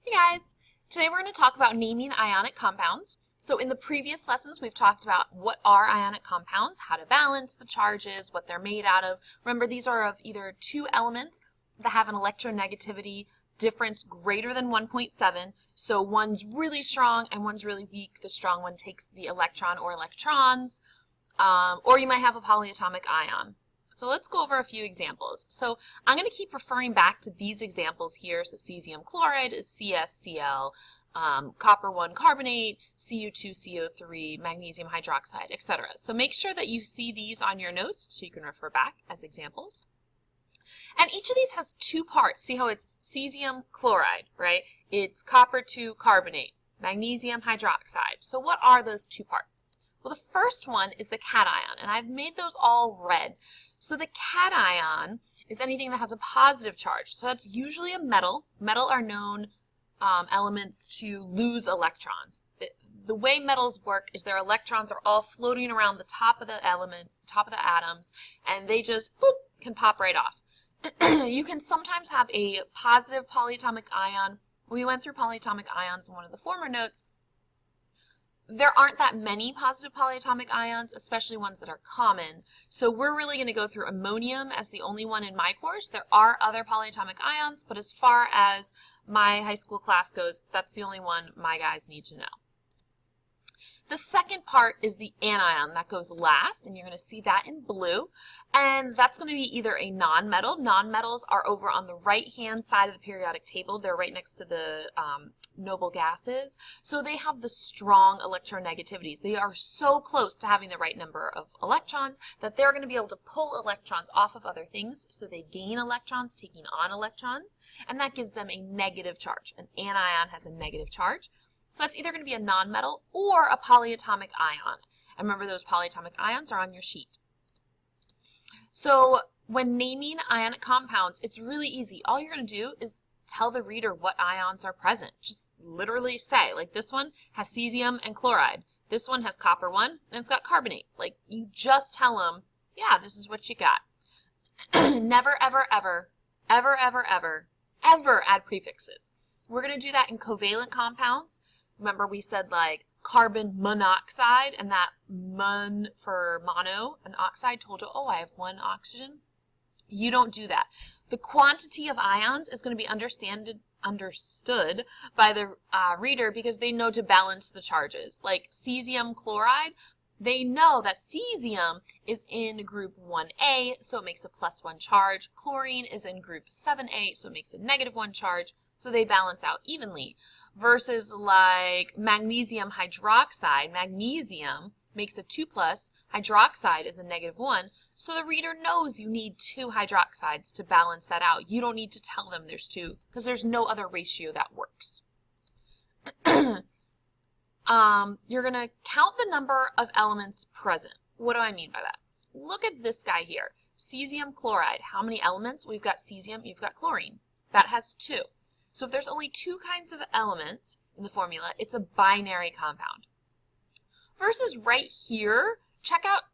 Hey guys! Today we're going to talk about naming ionic compounds. So in the previous lessons we've talked about what are ionic compounds, how to balance the charges, what they're made out of. Remember, these are of either two elements that have an electronegativity difference greater than 1.7. So one's really strong and one's really weak. The strong one takes the electron or electrons, or you might have a polyatomic ion. So let's go over a few examples. So I'm going to keep referring back to these examples here. So cesium chloride is CsCl, copper 1 carbonate, Cu2CO3, magnesium hydroxide, etc. So make sure that you see these on your notes so you can refer back as examples. And each of these has two parts. See how it's cesium chloride, right? It's copper 2 carbonate, magnesium hydroxide. So what are those two parts? Well, the first one is the cation, and I've made those all red. So the cation is anything that has a positive charge. So that's usually a metal. Metal are known elements to lose electrons. The way metals work is their electrons are all floating around the top of the elements, the top of the atoms, and they just boop, can pop right off. You can sometimes have a positive polyatomic ion. We went through polyatomic ions in one of the former notes. There aren't that many positive polyatomic ions, especially ones that are common. So we're really going to go through ammonium as the only one in my course. There are other polyatomic ions, but as far as my high school class goes, that's the only one my guys need to know. The second part is the anion. That goes last, and you're going to see that in blue. And that's going to be either a nonmetal. Nonmetals are over on the right-hand side of the periodic table. They're right next to the noble gases. So they have the strong electronegativities. They are so close to having the right number of electrons that they're going to be able to pull electrons off of other things. So they gain electrons, taking on electrons, and that gives them a negative charge. An anion has a negative charge. So that's either going to be a nonmetal or a polyatomic ion. And remember, those polyatomic ions are on your sheet. So when naming ionic compounds, it's really easy. All you're going to do is tell the reader what ions are present. Just literally say, like this one has cesium and chloride. This one has copper 1 and it's got carbonate. Like you just tell them, yeah, this is what you got. Never, ever, ever, ever, ever, ever, ever add prefixes. We're going to do that in covalent compounds. Remember we said like carbon monoxide, and that mon for mono, an oxide told you, oh, I have one oxygen. You don't do that. The quantity of ions is going to be understood by the reader because they know to balance the charges. Like cesium chloride, they know that cesium is in group 1A, so it makes a +1 charge. Chlorine is in group 7A, so it makes a -1 charge. So they balance out evenly. Versus like magnesium hydroxide, magnesium makes a 2+, hydroxide is a -1, so the reader knows you need 2 hydroxides to balance that out. You don't need to tell them there's 2 because there's no other ratio that works. You're going to count the number of elements present. What do I mean by that? Look at this guy here, cesium chloride. How many elements? We've got cesium, you've got chlorine. That has 2. So if there's only 2 kinds of elements in the formula, it's a binary compound. Versus right here, check out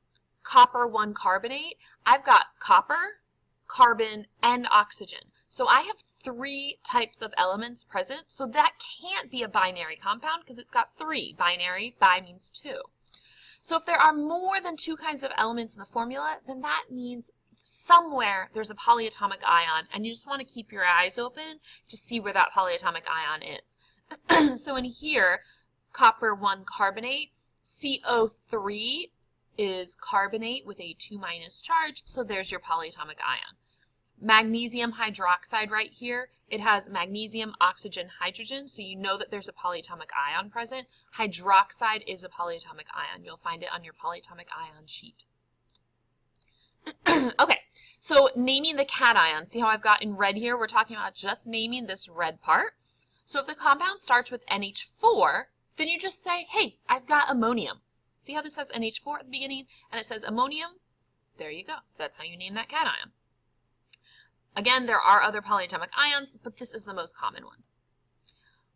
copper 1 carbonate. I've got copper, carbon, and oxygen. So I have 3 types of elements present. So that can't be a binary compound because it's got 3. Binary, bi means 2. So if there are more than 2 kinds of elements in the formula, then that means somewhere there's a polyatomic ion, and you just want to keep your eyes open to see where that polyatomic ion is. So in here, copper 1 carbonate, CO3 is carbonate with a 2- charge, so there's your polyatomic ion. Magnesium hydroxide right here, it has magnesium, oxygen, hydrogen, so you know that there's a polyatomic ion present. Hydroxide is a polyatomic ion. You'll find it on your polyatomic ion sheet. Okay, so naming the cation. See how I've got in red here? We're talking about just naming this red part. So if the compound starts with NH4, then you just say, hey, I've got ammonium. See how this says NH4 at the beginning and it says ammonium? There you go. That's how you name that cation. Again, there are other polyatomic ions, but this is the most common one.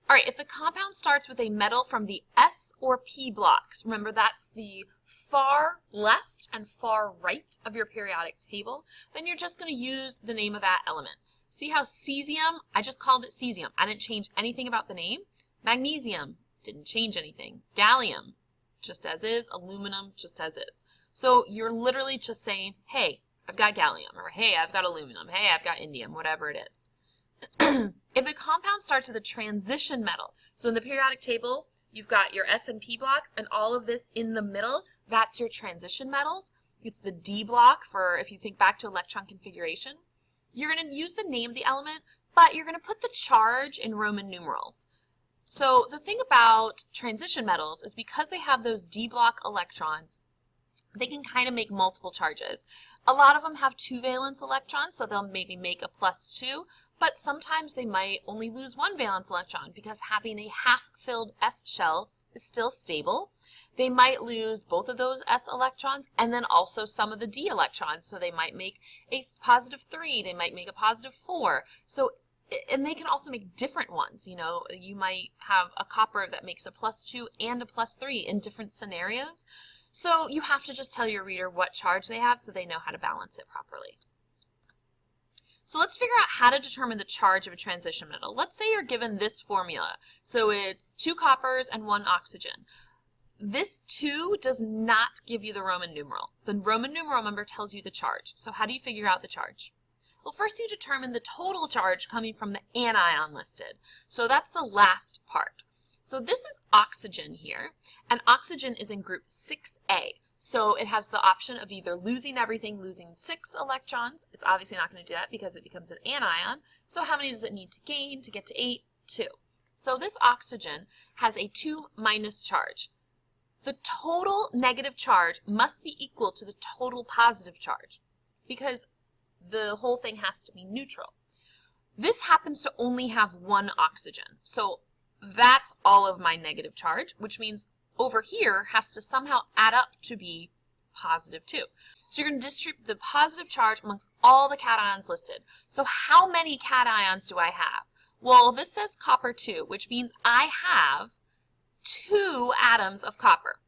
All right, if the compound starts with a metal from the S or P blocks, remember that's the far left and far right of your periodic table, then you're just going to use the name of that element. See how cesium, I just called it cesium. I didn't change anything about the name. Magnesium, didn't change anything. Gallium, just as is. Aluminum, just as is. So you're literally just saying, hey, I've got gallium, or hey, I've got aluminum, hey, I've got indium, whatever it is. If a compound starts with a transition metal, so in the periodic table, you've got your S and P blocks, and all of this in the middle, that's your transition metals. It's the D block for, if you think back to electron configuration. You're going to use the name of the element, but you're going to put the charge in Roman numerals. So the thing about transition metals is because they have those D block electrons, they can kind of make multiple charges. A lot of them have 2 valence electrons, so they'll maybe make a +2, but sometimes they might only lose 1 valence electron because having a half-filled S shell is still stable. They might lose both of those S electrons and then also some of the D electrons, so they might make a +3, they might make a +4. So, and they can also make different ones. You know, you might have a copper that makes a +2 and a +3 in different scenarios. So you have to just tell your reader what charge they have so they know how to balance it properly. So let's figure out how to determine the charge of a transition metal. Let's say you're given this formula. So it's 2 coppers and 1 oxygen. This 2 does not give you the Roman numeral. The Roman numeral number tells you the charge. So how do you figure out the charge? Well, first you determine the total charge coming from the anion listed. So that's the last part. So this is oxygen here, and oxygen is in group 6A. So it has the option of either losing everything, losing 6 electrons. It's obviously not going to do that because it becomes an anion. So how many does it need to gain to get to 8? 2. So this oxygen has a 2- charge. The total negative charge must be equal to the total positive charge because the whole thing has to be neutral. This happens to only have 1 oxygen. So that's all of my negative charge, which means over here has to somehow add up to be +2. So you're going to distribute the positive charge amongst all the cations listed. So how many cations do I have? Well, this says copper 2, which means I have 2 atoms of copper.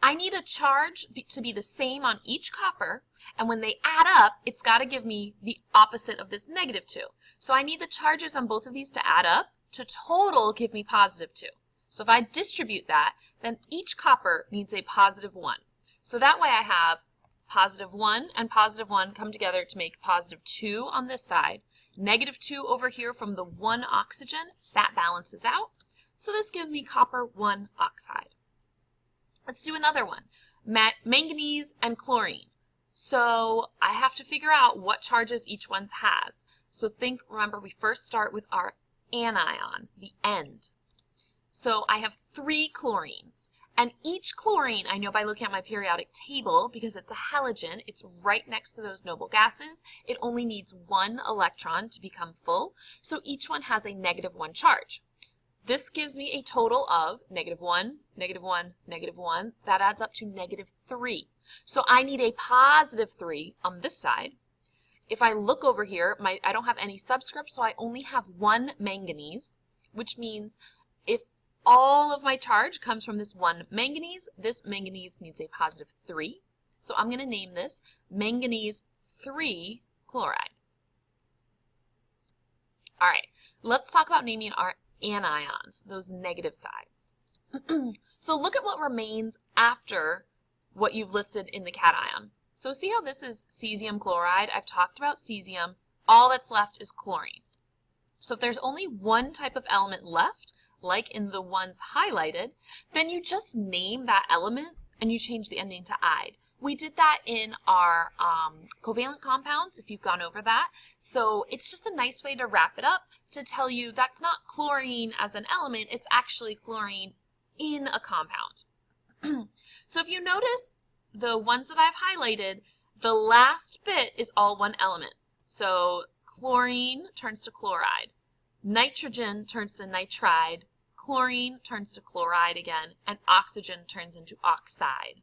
I need a charge to be the same on each copper, and when they add up, it's got to give me the opposite of this -2. So I need the charges on both of these to add up to total give me +2. So if I distribute that, then each copper needs a +1. So that way I have +1 and +1 come together to make +2 on this side. -2 over here from the 1 oxygen, that balances out. So this gives me copper 1 oxide. Let's do another one. Manganese and chlorine. So I have to figure out what charges each one has. So remember, we first start with our anion, the end. So I have 3 chlorines, and each chlorine I know by looking at my periodic table because it's a halogen, it's right next to those noble gases. It only needs 1 electron to become full, so each one has a -1 charge. This gives me a total of -1, -1, -1. That adds up to -3. So I need a +3 on this side. If I look over here, I don't have any subscripts, so I only have 1 manganese, which means if all of my charge comes from this 1 manganese, this manganese needs a +3. So I'm going to name this manganese 3 chloride. All right, let's talk about naming our anions, those negative sides. So look at what remains after what you've listed in the cation. So see how this is cesium chloride? I've talked about cesium. All that's left is chlorine. So if there's only 1 type of element left, like in the ones highlighted, then you just name that element and you change the ending to "ide." We did that in our covalent compounds, if you've gone over that. So it's just a nice way to wrap it up to tell you that's not chlorine as an element, it's actually chlorine in a compound. So if you notice, the ones that I've highlighted, the last bit is all 1 element. So chlorine turns to chloride, nitrogen turns to nitride, chlorine turns to chloride again, and oxygen turns into oxide.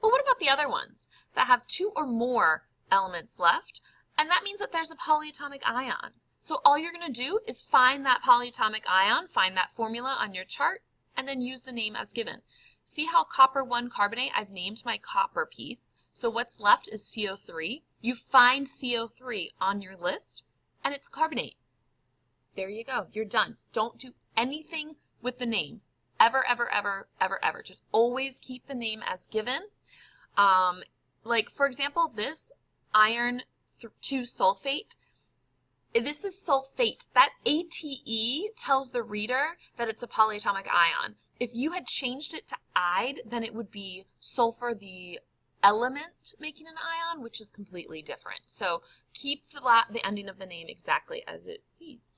But what about the other ones that have 2 or more elements left? And that means that there's a polyatomic ion. So all you're going to do is find that polyatomic ion, find that formula on your chart, and then use the name as given. See how copper 1 carbonate, I've named my copper piece. So what's left is CO3. You find CO3 on your list, and it's carbonate. There you go. You're done. Don't do anything with the name. Ever, ever, ever, ever, ever. Just always keep the name as given. Like, for example, this iron 2 sulfate, this is sulfate. That ATE tells the reader that it's a polyatomic ion. If you had changed it to "ide," then it would be sulfur, the element making an ion, which is completely different. So keep the ending of the name exactly as it sees.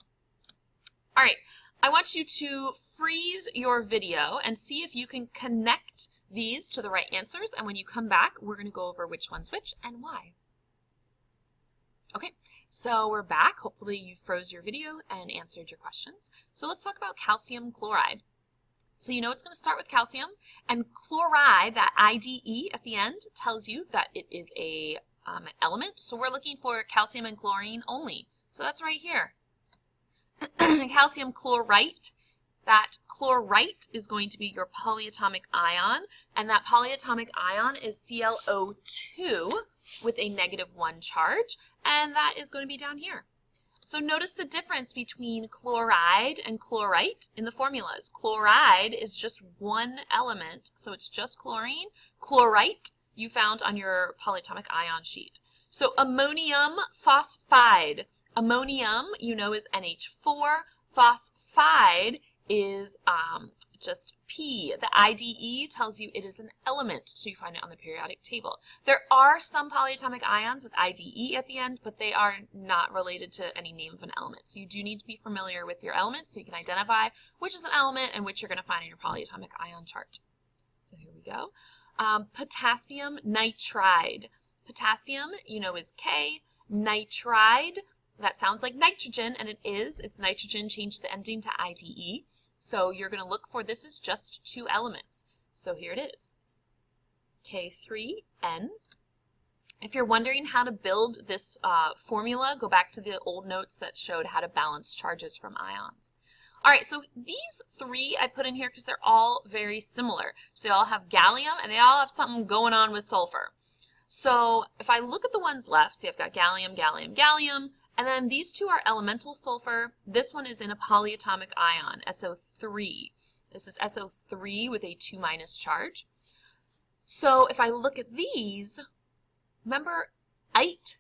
All right, I want you to freeze your video and see if you can connect these to the right answers. And when you come back, we're going to go over which one's which and why. Okay, so we're back. Hopefully you froze your video and answered your questions. So let's talk about calcium chloride. So you know it's going to start with calcium, and chloride, that IDE at the end, tells you that it is an element. So we're looking for calcium and chlorine only. So that's right here. Calcium chlorite, that chlorite is going to be your polyatomic ion, and that polyatomic ion is ClO2 with a -1 charge, and that is going to be down here. So notice the difference between chloride and chlorite in the formulas. Chloride is just one element, so it's just chlorine. Chlorite you found on your polyatomic ion sheet. So ammonium phosphide. Ammonium, you know, is NH4. Phosphide is just P. The IDE tells you it is an element, so you find it on the periodic table. There are some polyatomic ions with IDE at the end, but they are not related to any name of an element. So you do need to be familiar with your elements so you can identify which is an element and which you're going to find in your polyatomic ion chart. So here we go. Potassium nitride. Potassium, you know, is K. Nitride, that sounds like nitrogen, and it is. It's nitrogen, change the ending to IDE. So you're going to look for, this is just 2 elements. So here it is, K3N. If you're wondering how to build this formula, go back to the old notes that showed how to balance charges from ions. All right, so these 3 I put in here because they're all very similar. So they all have gallium, and they all have something going on with sulfur. So if I look at the ones left, see I've got gallium, gallium, gallium, and then these 2 are elemental sulfur. This one is in a polyatomic ion, SO3. This is SO3 with a 2- charge. So if I look at these, remember ite?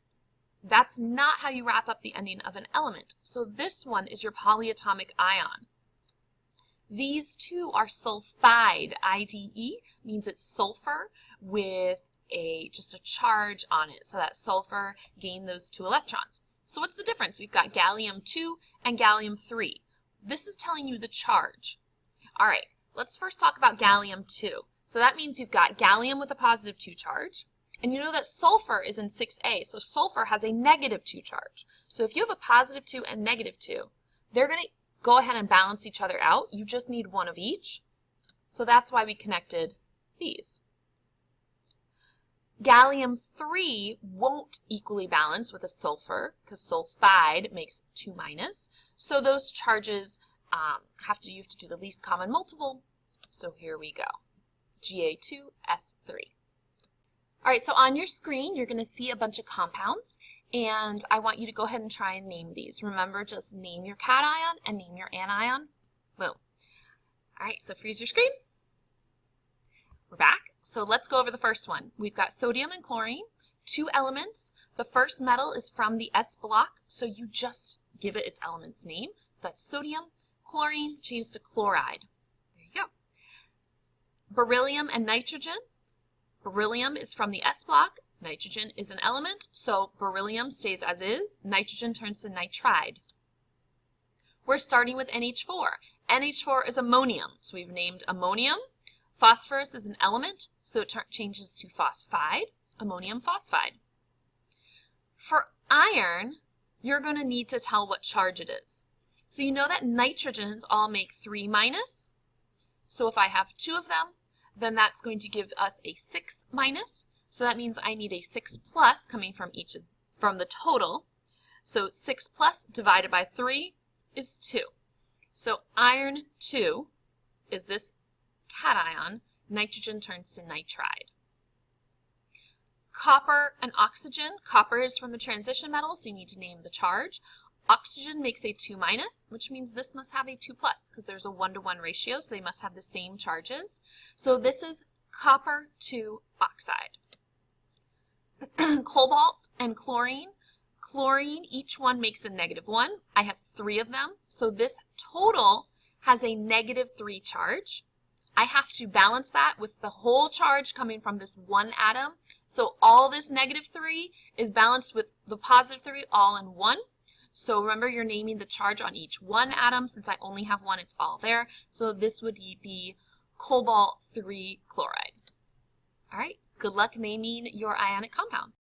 That's not how you wrap up the ending of an element. So this one is your polyatomic ion. These 2 are sulfide. IDE means it's sulfur with just a charge on it. So that sulfur gained those 2 electrons. So what's the difference? We've got gallium-2 and gallium-3. This is telling you the charge. All right, let's first talk about gallium-2. So that means you've got gallium with a +2 charge. And you know that sulfur is in 6A, so sulfur has a -2 charge. So if you have a +2 and -2, they're going to go ahead and balance each other out. You just need one of each. So that's why we connected these. Gallium-3 won't equally balance with a sulfur because sulfide makes 2-. So those charges you have to do the least common multiple. So here we go, Ga2S3. All right, so on your screen, you're going to see a bunch of compounds, and I want you to go ahead and try and name these. Remember, just name your cation and name your anion. Boom. All right, so freeze your screen. We're back. So let's go over the first one. We've got sodium and chlorine, 2 elements. The first metal is from the S block, so you just give it its element's name. So that's sodium. Chlorine changed to chloride. There you go. Beryllium and nitrogen. Beryllium is from the S block. Nitrogen is an element, so beryllium stays as is. Nitrogen turns to nitride. We're starting with NH4. NH4 is ammonium, so we've named ammonium. Phosphorus is an element, so it changes to phosphide, ammonium phosphide. For iron, you're going to need to tell what charge it is. So you know that nitrogens all make 3-. So if I have 2 of them, then that's going to give us a 6-. So that means I need a 6+ coming from the total. So 6+ divided by 3 is 2. So iron 2 is this cation. Nitrogen turns to nitride. Copper and oxygen. Copper is from the transition metal, so you need to name the charge. Oxygen makes a 2 minus, which means this must have a 2 plus because there's a 1-to-1 ratio, so they must have the same charges. So this is copper 2 oxide. Cobalt and chlorine. Chlorine, each one makes a -1. I have 3 of them, so this total has a -3 charge. I have to balance that with the whole charge coming from this one atom. So all this -3 is balanced with the +3 all in one. So remember, you're naming the charge on each one atom. Since I only have one, it's all there. So this would be cobalt 3 chloride. All right, good luck naming your ionic compounds.